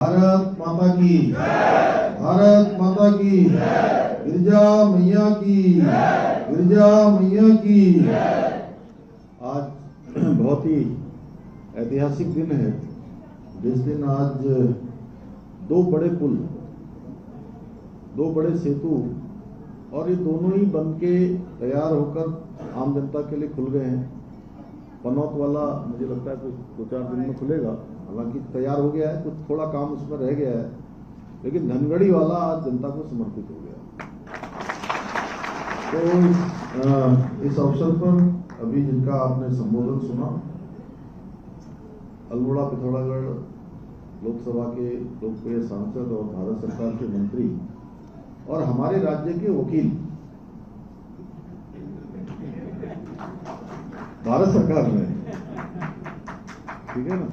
भारत माता की, भारत माता की, गिरजा मैया की, गिरजा मैया की। आज बहुत ही ऐतिहासिक दिन है जिस दिन आज दो बड़े पुल, दो बड़े सेतु और ये दोनों ही बन के तैयार होकर आम जनता के लिए खुल गए हैं। पनौत वाला मुझे लगता है कुछ 2-4 दिन में खुलेगा, हालांकि तैयार हो गया है, कुछ थोड़ा काम उसमें रह गया है, लेकिन धनगढ़ी वाला आज जनता को समर्पित हो गया। तो इस अवसर पर अभी जिनका आपने संबोधन सुना, अल्मोड़ा पिथौरागढ़ लोकसभा के लोकप्रिय सांसद और भारत सरकार के मंत्री और हमारे राज्य के वकील, भारत सरकार में, ठीक है ना,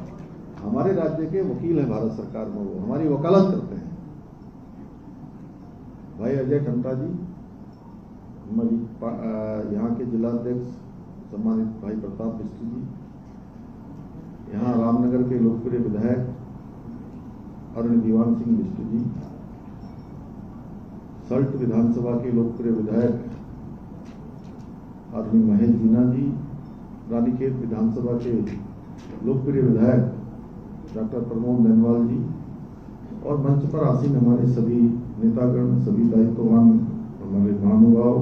हमारे राज्य के वकील हैं भारत सरकार में, वो हमारी वकालत करते हैं। भाई अजय टंटा जी, यहाँ के जिलाध्यक्ष सम्मानित भाई प्रताप बिस्टू जी, यहाँ रामनगर के लोकप्रिय विधायक अरुण दीवान सिंह बिस्टू जी, सल्ट विधानसभा के लोकप्रिय विधायक आदरणीय महेश जीना जी, रानीखेत विधानसभा के लोकप्रिय विधायक डॉक्टर प्रमोद नैनवाल जी और मंच पर आसीन हमारे सभी नेतागण, सभी दायित्ववान हमारे महानुभाव।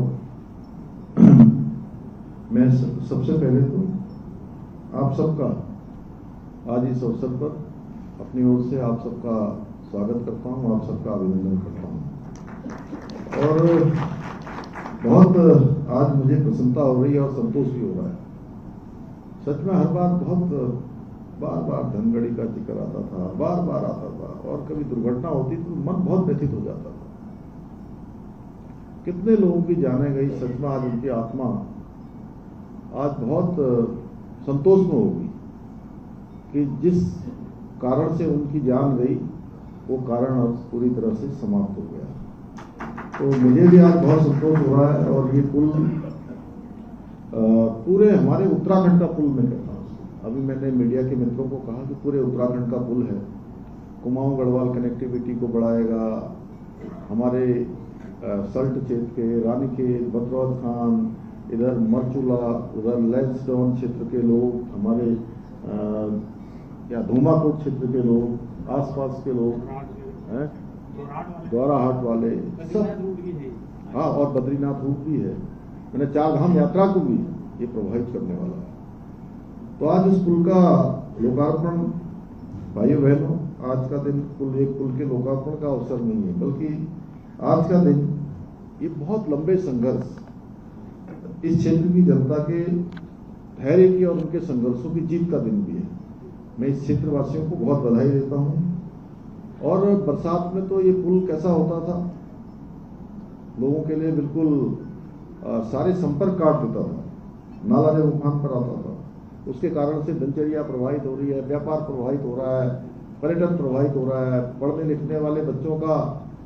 मैं सबसे पहले तो आप सबका आज इस अवसर पर अपनी ओर से आप सबका स्वागत करता हूं, आप सबका अभिनंदन करता हूं। और बहुत आज मुझे प्रसन्नता हो रही है और संतोष भी हो रहा है। सच में हर बार बहुत बार धनगढ़ी का जिक्र आता था, बार आता था, और कभी दुर्घटना होती तो मन बहुत व्यथित हो जाता था। कितने लोगों की जाने गई, सच में आज उनकी आत्मा आज बहुत संतोष में होगी कि जिस कारण से उनकी जान गई वो कारण अब पूरी तरह से समाप्त हो गया। तो मुझे भी आज बहुत संतोष हो रहा है। और ये पुल पूरे हमारे उत्तराखंड का पुल मैं कहता हूँ। अभी मैंने मीडिया के मित्रों को कहा कि पूरे उत्तराखंड का पुल है, कुमाऊं गढ़वाल कनेक्टिविटी को बढ़ाएगा। हमारे सल्ट क्षेत्र के, रानीखेत, बदरौत खान, इधर मरचूला, उधर लैंसडाउन क्षेत्र के लोग, हमारे या धूमाकोट क्षेत्र के लोग, आसपास के लोग हैं, द्वाराहाट वाले सब, हाँ, और बद्रीनाथ रूट भी है। मैंने 4 धाम यात्रा को भी ये प्रभावित करने वाला है। तो आज इस पुल का लोकार्पण, भाइयों बहनों, आज का दिन एक पुल के लोकार्पण का अवसर नहीं है, बल्कि आज का दिन ये बहुत लंबे संघर्ष, इस क्षेत्र की जनता के धैर्य की और उनके संघर्षों की जीत का दिन भी है। मैं इस क्षेत्र वासियों को बहुत बधाई देता हूँ। और बरसात में तो ये पुल कैसा होता था, लोगों के लिए बिल्कुल सारे संपर्क काट देता था, नाला जब उफान पर आता था, उसके कारण से दिनचर्या प्रभावित हो रही है, व्यापार प्रभावित हो रहा है, पर्यटन प्रभावित हो रहा है, पढ़ने लिखने वाले बच्चों का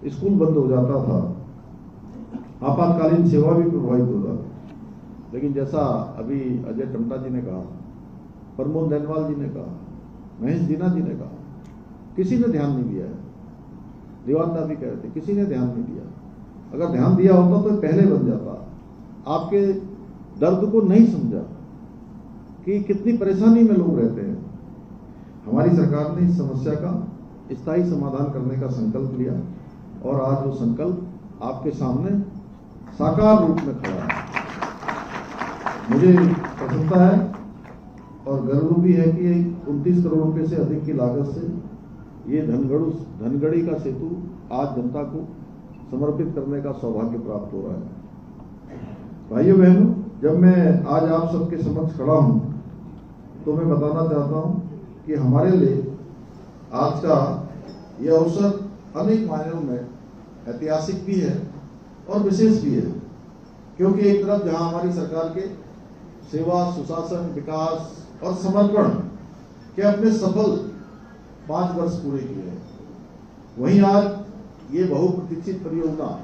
स्कूल बंद हो जाता था, आपातकालीन सेवा भी प्रभावित हो जाती। लेकिन जैसा अभी अजय टंटा जी ने कहा, प्रमोद नैनवाल जी ने कहा, महेश जीना जी ने कहा, किसी ने ध्यान नहीं दिया है। दीवानदार भी कह रहे थे, किसी ने ध्यान नहीं दिया। अगर ध्यान दिया होता तो पहले बन जाता। आपके दर्द को नहीं समझा कि कितनी परेशानी में लोग रहते हैं। हमारी सरकार ने इस समस्या का स्थायी समाधान करने का संकल्प लिया और आज वो संकल्प आपके सामने साकार रूप में खड़ा है। मुझे प्रसन्नता है और गर्व भी है कि 29 करोड़ रुपए से अधिक की लागत से ये धनगढ़ी का सेतु आज जनता को समर्पित करने का सौभाग्य प्राप्त हो रहा है। भाइयों बहनों, जब मैं आज आप सबके समक्ष खड़ा हूं तो मैं बताना चाहता हूं कि हमारे लिए आज का यह अवसर अनेक मायनों में ऐतिहासिक भी है और विशेष भी है। क्योंकि एक तरफ जहां हमारी सरकार के सेवा, सुशासन, विकास और समर्पण के अपने सफल 5 वर्ष पूरे किए हैं, वहीं आज ये बहुप्रतीक्षित परियोजना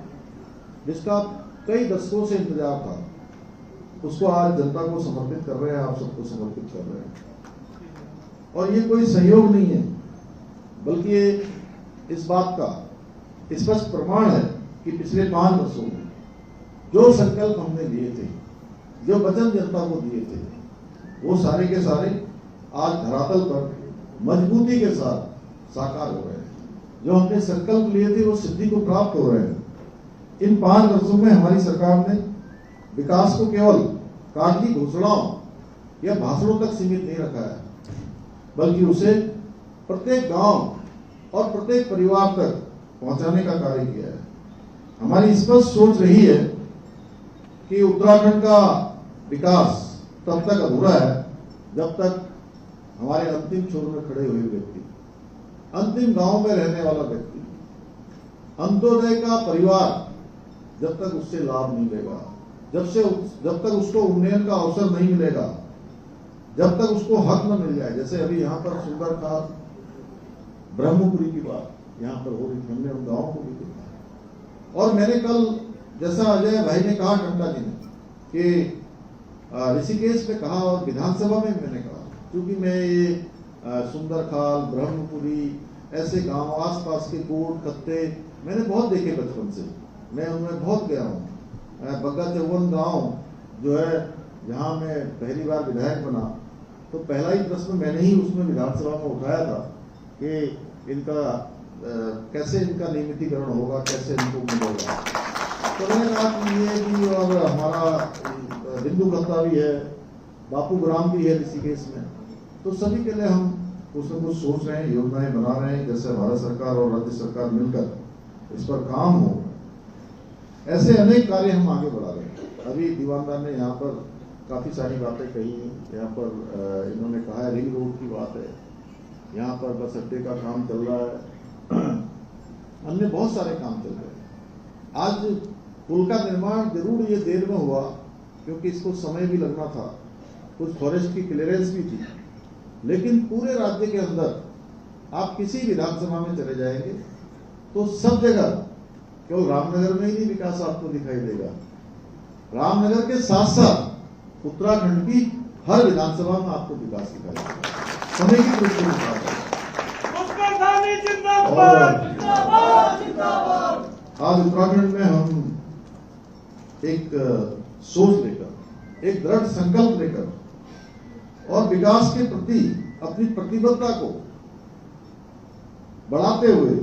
जिसका कई दशकों से इंतजार था, उसको आज जनता को समर्पित कर रहे हैं, आप सबको समर्पित कर रहे हैं। और ये कोई सहयोग नहीं है, बल्कि ये इस बात का स्पष्ट प्रमाण है कि पिछले 5 वर्षों में जो संकल्प हमने लिए थे, जो वचन जनता को दिए थे, वो सारे के सारे आज धरातल पर मजबूती के साथ साकार हो रहे हैं। जो हमने संकल्प लिए थे वो सिद्धि को प्राप्त हो रहे हैं। इन 5 वर्षों में हमारी सरकार ने विकास को केवल कागजी घोषणाओं या भाषणों तक सीमित नहीं रखा है, बल्कि उसे प्रत्येक गांव और प्रत्येक परिवार तक पहुंचाने का कार्य किया है। हमारी स्पष्ट सोच रही है कि उत्तराखंड का विकास तब तक अधूरा है जब तक हमारे अंतिम छोर में खड़े हुए व्यक्ति, अंतिम गांव में रहने वाला व्यक्ति, अंत्योदय का परिवार जब तक उससे लाभ नहीं लेगा, जब तक उसको उन्नयन का अवसर नहीं मिलेगा, जब तक उसको हक न मिल जाए। जैसे अभी यहाँ पर सुंदरखाल, ब्रह्मपुरी की बात यहाँ पर हो रही थी, हमने उन गाँव को भी देखा। और मैंने कल, जैसा अजय भाई ने कहा, टंटा जी ने, कि ऋषिकेश में कहा और विधानसभा में मैंने कहा, क्योंकि मैं ये सुंदरखाल, ब्रह्मपुरी, ऐसे गांव, आसपास के कोट खत्ते मैंने बहुत देखे बचपन से, मैं उनमें बहुत गया हूँ। बग्गा चौवन गांव जो है, जहाँ मैं पहली बार विधायक बना, तो पहला ही प्रश्न मैंने ही उसमें विधानसभा में उठाया था कि इनका कैसे इनका नियमितीकरण होगा, कैसे इनको मिलेगा। तो मैंने कहा कि ये भी, और हमारा बिंदु खत्ता भी है, बापू ग्राम भी है ऋषिकेश में, तो सभी के लिए हम कुछ न कुछ सोच रहे हैं, योजनाएं बना रहे हैं, जैसे भारत सरकार और राज्य सरकार मिलकर इस पर काम हो। ऐसे अनेक कार्य हम आगे बढ़ा रहे हैं। अभी दीवानदार ने यहाँ पर काफी सारी बातें कही हैं। यहाँ पर इन्होंने कहा है रिंग रोड की बात है, यहाँ पर बस अड्डे का काम चल रहा है, अन्य बहुत सारे काम चल रहे हैं। आज पुल का निर्माण जरूर ये देर में हुआ, क्योंकि इसको समय भी लगना था, कुछ फॉरेस्ट की क्लियरेंस भी थी, लेकिन पूरे राज्य के अंदर आप किसी विधानसभा में चले जाएंगे तो सब जगह, केवल रामनगर में ही नहीं विकास आपको दिखाई देगा, रामनगर के साथ साथ उत्तराखंड की हर विधानसभा में आपको विकास दिखाई देगा। समय की दृष्टि से आज उत्तराखंड में हम एक सोच लेकर, एक दृढ़ संकल्प लेकर और विकास के प्रति अपनी प्रतिबद्धता को बढ़ाते हुए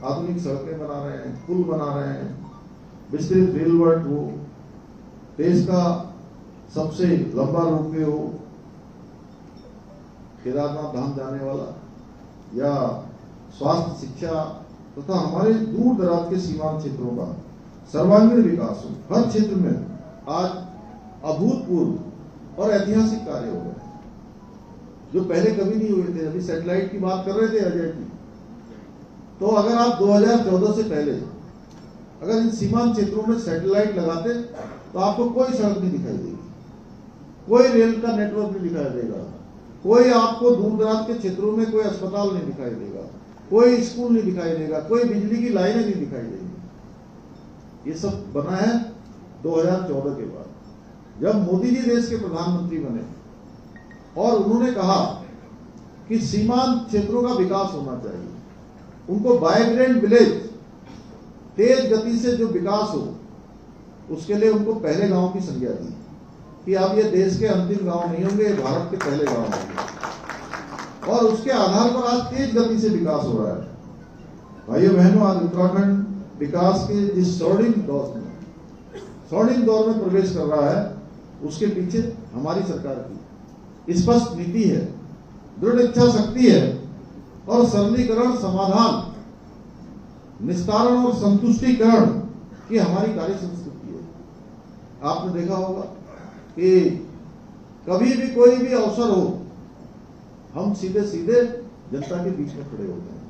आधुनिक सड़कें बना रहे हैं, पुल बना रहे हैं, विस्तृत रेल वर्ट हो, देश का सबसे लंबा रोपवे हो, केदारनाथ धाम जाने वाला, या स्वास्थ्य, शिक्षा तथा हमारे दूर दराज के सीमांत क्षेत्रों का सर्वांगीण विकास हो। हर क्षेत्र में आज अभूतपूर्व और ऐतिहासिक कार्य हो गए जो पहले कभी नहीं हुए थे। अभी सैटेलाइट की बात कर रहे थे अजय जी, तो अगर आप 2014 से पहले अगर इन सीमांत क्षेत्रों में सैटेलाइट लगाते तो आपको कोई सड़क नहीं दिखाई देगी, कोई रेल का नेटवर्क नहीं दिखाई देगा, कोई आपको दूर दराज के क्षेत्रों में कोई अस्पताल नहीं दिखाई देगा, कोई स्कूल नहीं दिखाई देगा, कोई बिजली की लाइनें नहीं दिखाई देगी। ये सब बना है 2014 के बाद, जब मोदी जी देश के प्रधानमंत्री बने और उन्होंने कहा कि सीमांत क्षेत्रों का विकास होना चाहिए, उनको वाइब्रेंट विलेज, तेज गति से जो विकास हो, उसके लिए उनको पहले गांव की संज्ञा दी कि अब ये देश के अंतिम गांव नहीं होंगे, भारत के पहले गांव होंगे, और उसके आधार पर आज तेज गति से विकास हो रहा है। भाइयों बहनों, आज उत्तराखंड विकास के जिस स्वर्णिम दौर में प्रवेश कर रहा है, उसके पीछे हमारी सरकार की स्पष्ट नीति है, दृढ़ इच्छा शक्ति है और सरलीकरण, समाधान, निस्तारण और संतुष्टिकरण की हमारी कार्य संस्कृति है। आपने देखा होगा कि कभी भी कोई भी अवसर हो, हम सीधे सीधे जनता के बीच में खड़े होते हैं,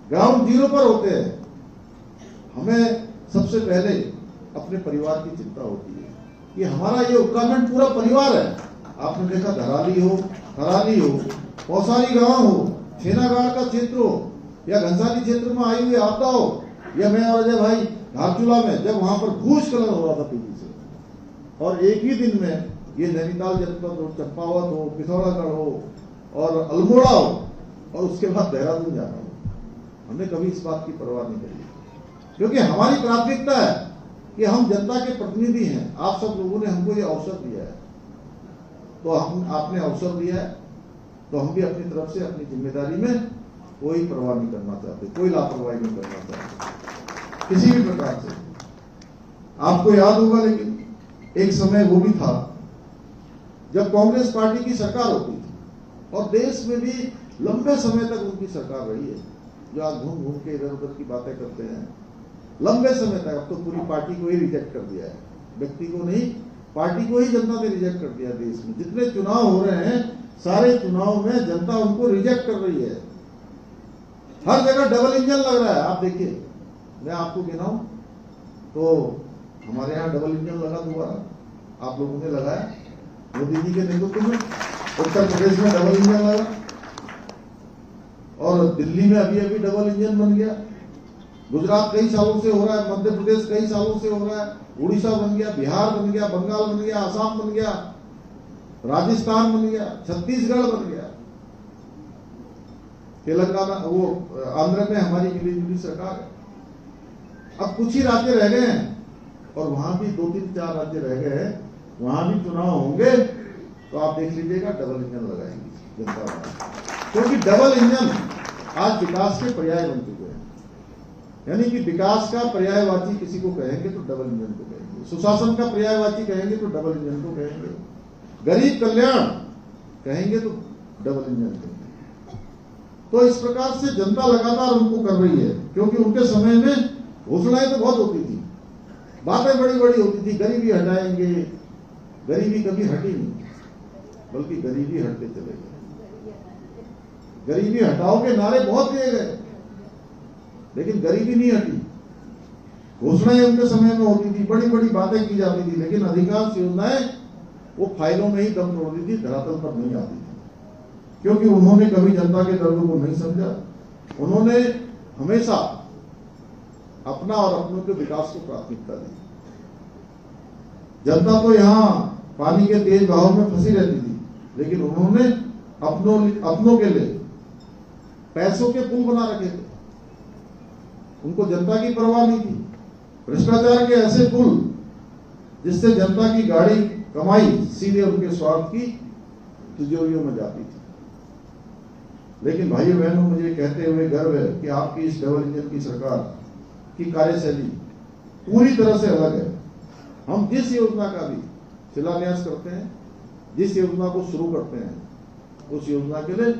ग्राउंड जीरो पर होते हैं। हमें सबसे पहले अपने परिवार की चिंता होती है कि हमारा ये उत्तराखंड पूरा परिवार है। आपने देखा धराली हो, थराली हो, पौसारी गांव हो, छेनागाड़ का क्षेत्र हो, या घनसाली क्षेत्र में आई हुई आपदा हो, या मैं और अजय भाई धारचूला में जब वहां पर भूस्खलन हो रहा था तेजी से, और एक ही दिन में ये नैनीताल जनपद हो, चंपावत हो, पिथौरागढ़ हो और अल्मोड़ा हो, और उसके बाद देहरादून जाना हो। हमने कभी इस बात की परवाह नहीं करी, क्योंकि हमारी प्राथमिकता है कि हम जनता के प्रतिनिधि हैं। आप सब लोगों ने हमको ये अवसर दिया है, तो आपने अवसर दिया है, तो हम भी अपनी तरफ से अपनी जिम्मेदारी में कोई परवाह नहीं करना चाहते, कोई लापरवाही नहीं करना चाहते किसी भी प्रकार से। आपको याद होगा, लेकिन एक समय वो भी था जब कांग्रेस पार्टी की सरकार होती थी और देश में भी लंबे समय तक उनकी सरकार रही है, जो आज घूम घूम के इधर उधर की बातें करते हैं। लंबे समय तक, अब तो पूरी पार्टी को ही रिजेक्ट कर दिया है, व्यक्ति को नहीं, पार्टी को ही जनता ने रिजेक्ट कर दिया। देश में जितने चुनाव हो रहे हैं, सारे चुनाव में जनता उनको रिजेक्ट कर रही है। हर जगह डबल इंजन लग रहा है। आप देखिए, मैं आपको गिनाऊं तो हमारे यहाँ डबल इंजन लगा दोबारा, आप लोगों ने लगाया मोदी जी के नेतृत्व में। उत्तर प्रदेश में डबल इंजन लगा, और दिल्ली में अभी अभी डबल इंजन बन गया। गुजरात कई सालों से हो रहा है, मध्य प्रदेश कई सालों से हो रहा है, उड़ीसा बन गया, बिहार बन गया, बंगाल बन गया, असम बन गया, राजस्थान बन गया, छत्तीसगढ़ बन गया, तेलंगाना, वो आंध्र में हमारी मिली जुली सरकार है। अब कुछ ही राज्य रह गए हैं, और वहां भी 2-3-4 राज्य रह गए हैं, वहां भी चुनाव होंगे, तो आप देख लीजिएगा डबल इंजन लगाएंगे जनता, क्योंकि डबल इंजन आज विकास के पर्याय बन चुके हैं। यानी कि विकास का पर्यायवाची किसी को कहेंगे तो डबल इंजन को कहेंगे, सुशासन का पर्यायवाची कहेंगे तो डबल इंजन को कहेंगे, गरीब कल्याण कहेंगे तो डबल इंजन कहेंगे। तो इस प्रकार से जनता लगातार उनको कर रही है, क्योंकि उनके समय में घोषणाएं तो बहुत होती थी, बातें बड़ी बड़ी होती थी, गरीबी हटाएंगे, गरीबी कभी हटी नहीं, बल्कि गरीबी हटते चले गए। गरीबी हटाओ के नारे बहुत दिए गए, लेकिन गरीबी नहीं हटी। घोषणाएं उनके समय में होती थी, बड़ी बड़ी बातें की जाती थी, लेकिन अधिकांश योजनाएं वो फाइलों में ही दम तोड़ती थी, धरातल पर नहीं आती थी, क्योंकि उन्होंने कभी जनता के दर्द को नहीं समझा। उन्होंने हमेशा अपना और अपनों के विकास को प्राथमिकता दी। जनता तो यहाँ पानी के तेज बहाव में फंसी रहती थी, लेकिन उन्होंने अपनों के लिए पैसों के पुल बना रखे थे। उनको जनता की परवाह नहीं थी। भ्रष्टाचार के ऐसे पुल जिससे जनता की गाड़ी कमाई सीधे उनके स्वार्थ की तिजोरियों में जाती थी। लेकिन भाइयों बहनों, मुझे कहते हुए गर्व है कि आपकी इस डबल इंजन की सरकार की कार्यशैली पूरी तरह से अलग है। हम जिस योजना का भी शिलान्यास करते हैं, जिस योजना को शुरू करते हैं, उस योजना के लिए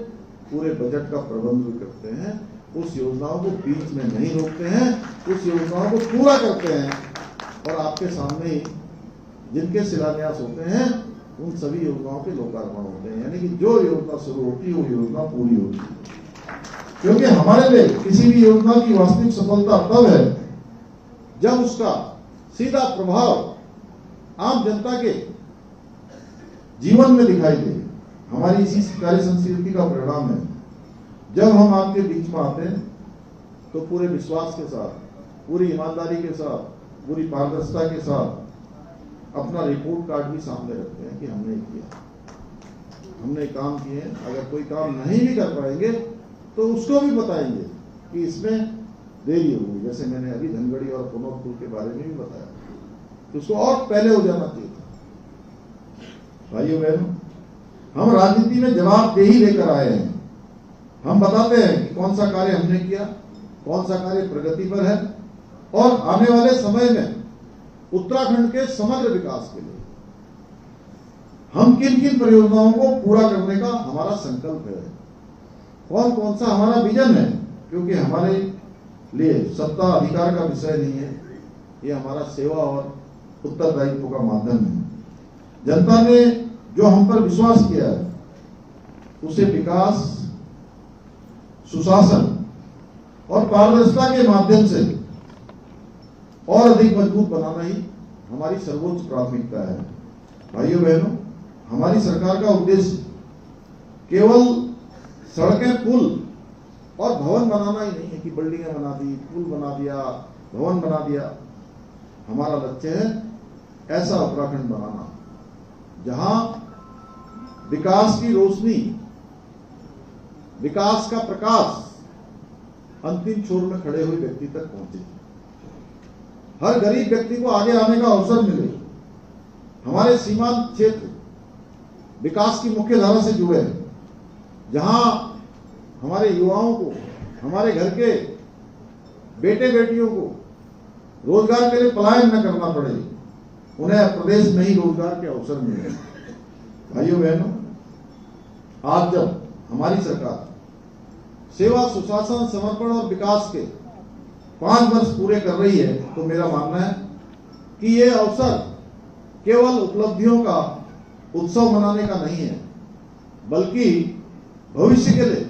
पूरे बजट का प्रबंध भी करते हैं, उस योजनाओं को बीच में नहीं रोकते हैं, उस योजनाओं को पूरा करते हैं, और आपके सामने ही जिनके शिलान्यास होते हैं उन सभी योजनाओं के लोकार्पण होते हैं। यानी कि जो योजना शुरू होती है वो योजना पूरी होती है। क्योंकि हमारे लिए किसी भी योजना की वास्तविक सफलता तब है जब उसका सीधा प्रभाव आम जनता के जीवन में दिखाई दे। हमारी इसी कार्य संस्कृति का परिणाम है। जब हम आपके बीच में आते हैं तो पूरे विश्वास के साथ, पूरी ईमानदारी के साथ, पूरी पारदर्शिता के साथ अपना रिपोर्ट कार्ड भी सामने रखते हैं कि हमने किया, हमने काम किए। अगर कोई काम नहीं भी कर पाएंगे तो उसको भी बताएंगे कि इसमें देरी होगी। जैसे मैंने अभी धनगढ़ी और पुनौद पुल के बारे में भी बताया, तो उसको और पहले हो जाना चाहिए था। भाइयों बहनों, हम राजनीति में जवाबदेही लेकर आए हैं। हम बताते हैं कि कौन सा कार्य हमने किया, कौन सा कार्य प्रगति पर है, और आने वाले समय में उत्तराखंड के समग्र विकास के लिए हम किन किन परियोजनाओं को पूरा करने का हमारा संकल्प है, कौन कौन सा हमारा विजन है। क्योंकि हमारे लिए सत्ता अधिकार का विषय नहीं है, ये हमारा सेवा और उत्तरदायित्व का माध्यम है। जनता ने जो हम पर विश्वास किया है उसे विकास, सुशासन और पारदर्शिता के माध्यम से और अधिक मजबूत बनाना ही हमारी सर्वोच्च प्राथमिकता है। भाइयों बहनों, हमारी सरकार का उद्देश्य केवल सड़कें, पुल और भवन बनाना ही नहीं है कि बिल्डिंगें बना दी, पुल बना दिया, भवन बना दिया। हमारा लक्ष्य है ऐसा उत्तराखंड बनाना जहां विकास की रोशनी, विकास का प्रकाश अंतिम छोर में खड़े हुए व्यक्ति तक पहुंचे, हर गरीब व्यक्ति को आगे आने का अवसर मिले, हमारे सीमांत क्षेत्र विकास की मुख्य धारा से जुड़े हैं, जहां हमारे युवाओं को, हमारे घर के बेटे बेटियों को रोजगार के लिए पलायन न करना पड़े, उन्हें प्रदेश में ही रोजगार के अवसर मिले। भाइयों बहनों, आज जब हमारी सरकार सेवा, सुशासन, समर्पण और विकास के 5 वर्ष पूरे कर रही है, तो मेरा मानना है कि ये अवसर केवल उपलब्धियों का उत्सव मनाने का नहीं है, बल्कि भविष्य के लिए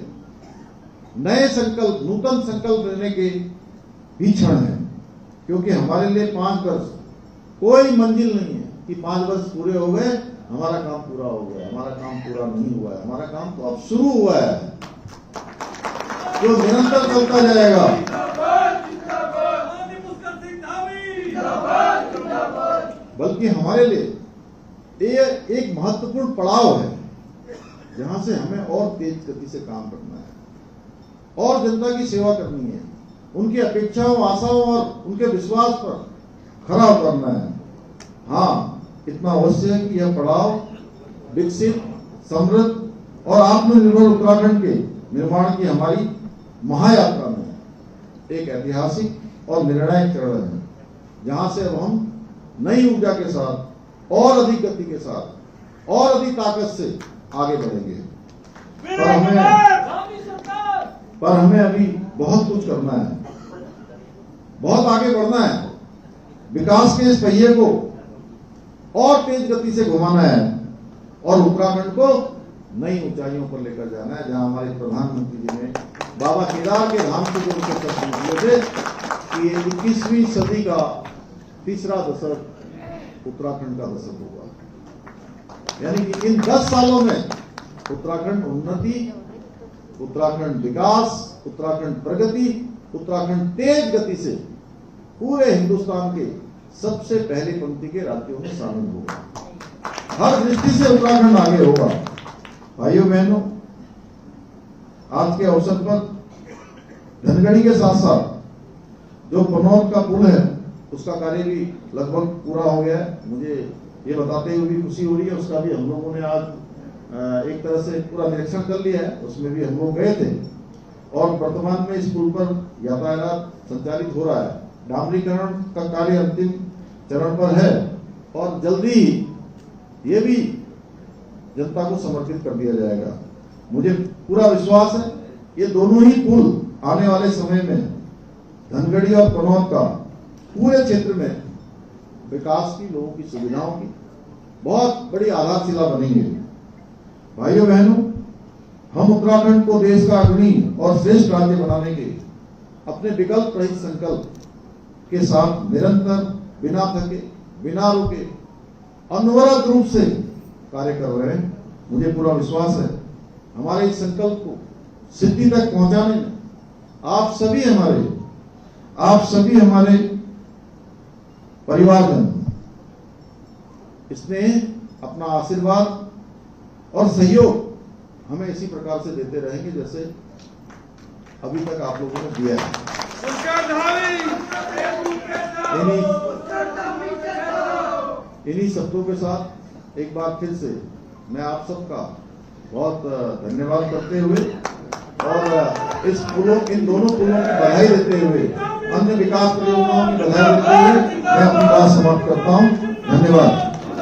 नए संकल्प, नूतन संकल्प लेने के भी क्षण है। क्योंकि हमारे लिए 5 वर्ष कोई मंजिल नहीं है कि 5 वर्ष पूरे हो गए, हमारा काम पूरा हो गया। हमारा काम पूरा नहीं हुआ है, हमारा काम तो अब शुरू हुआ है, जो निरंतर चलता जाएगा। बल्कि हमारे लिए ये एक महत्वपूर्ण पड़ाव है, जहां से हमें और तेज गति से काम करना है और जनता की सेवा करनी है, उनकी अपेक्षाओं, आशाओं और उनके विश्वास पर खरा उतरना है। हाँ, इतना अवश्य है कि यह पड़ाव विकसित, समृद्ध और आत्मनिर्भर उत्तराखंड के निर्माण की हमारी महायात्रा में एक ऐतिहासिक और निर्णायक चरण है, जहां से अब हम नई ऊर्जा के साथ और अधिक गति के साथ और अधिक ताकत से आगे बढ़ेंगे। पर हमें अभी बहुत कुछ करना है, बहुत आगे बढ़ना है, विकास के इस पहिए को और तेज गति से घुमाना है और उत्तराखंड को नई ऊंचाइयों पर लेकर जाना है, जहां हमारे प्रधानमंत्री जी ने बाबा केदार के धाम से जोड़ कर शब्द दिए थे कि ये 21वीं सदी का तीसरा दशक उत्तराखंड का दशक होगा। यानी कि इन 10 सालों में उत्तराखंड उन्नति, उत्तराखंड विकास, उत्तराखंड प्रगति, उत्तराखंड तेज गति से पूरे हिंदुस्तान के सबसे पहली पंक्ति के राज्यों में शामिल होगा। हर दृष्टि से उत्तराखंड आगे होगा। भाइयों बहनों, आज के अवसर पर धनगढ़ी के साथ साथ जो कनौज का पुल है, उसका कार्य भी लगभग पूरा हो गया है। मुझे ये बताते हुए भी खुशी हो रही है, उसका भी हम लोगों ने आज एक तरह से पूरा निरीक्षण कर लिया है, उसमें भी हम लोग गए थे और वर्तमान में इस पुल पर यातायात संचालित हो रहा है। डामरीकरण का कार्य अंतिम चरण पर है और जल्दी ही ये भी जनता को समर्पित कर दिया जाएगा। मुझे पूरा विश्वास है ये दोनों ही पुल आने वाले समय में धनगढ़ी और कनौज का पूरे क्षेत्र में विकास की, लोगों की सुविधाओं की बहुत बड़ी आधारशिला बनेंगे। भाइयों बहनों, हम उत्तराखंड को देश का अग्रणी और श्रेष्ठ राज्य बनाने के अपने विकल्प रहित संकल्प के साथ निरंतर, बिना थके, बिना रुके, अनवरत रूप से कार्य कर रहे हैं। मुझे पूरा विश्वास है हमारे इस संकल्प को सिद्धि तक पहुंचाने में आप सभी हमारे परिवारजन इसमें अपना आशीर्वाद और सहयोग हमें इसी प्रकार से देते रहेंगे जैसे अभी तक आप लोगों ने दिया है। इन्हीं शब्दों के साथ एक बार फिर से मैं आप सबका बहुत धन्यवाद करते हुए और इन दोनों पुलों की बधाई देते हुए, अन्य विकास परियोजनाओं की बधाई देते हुए मैं अपनी बात समाप्त करता हूं। धन्यवाद।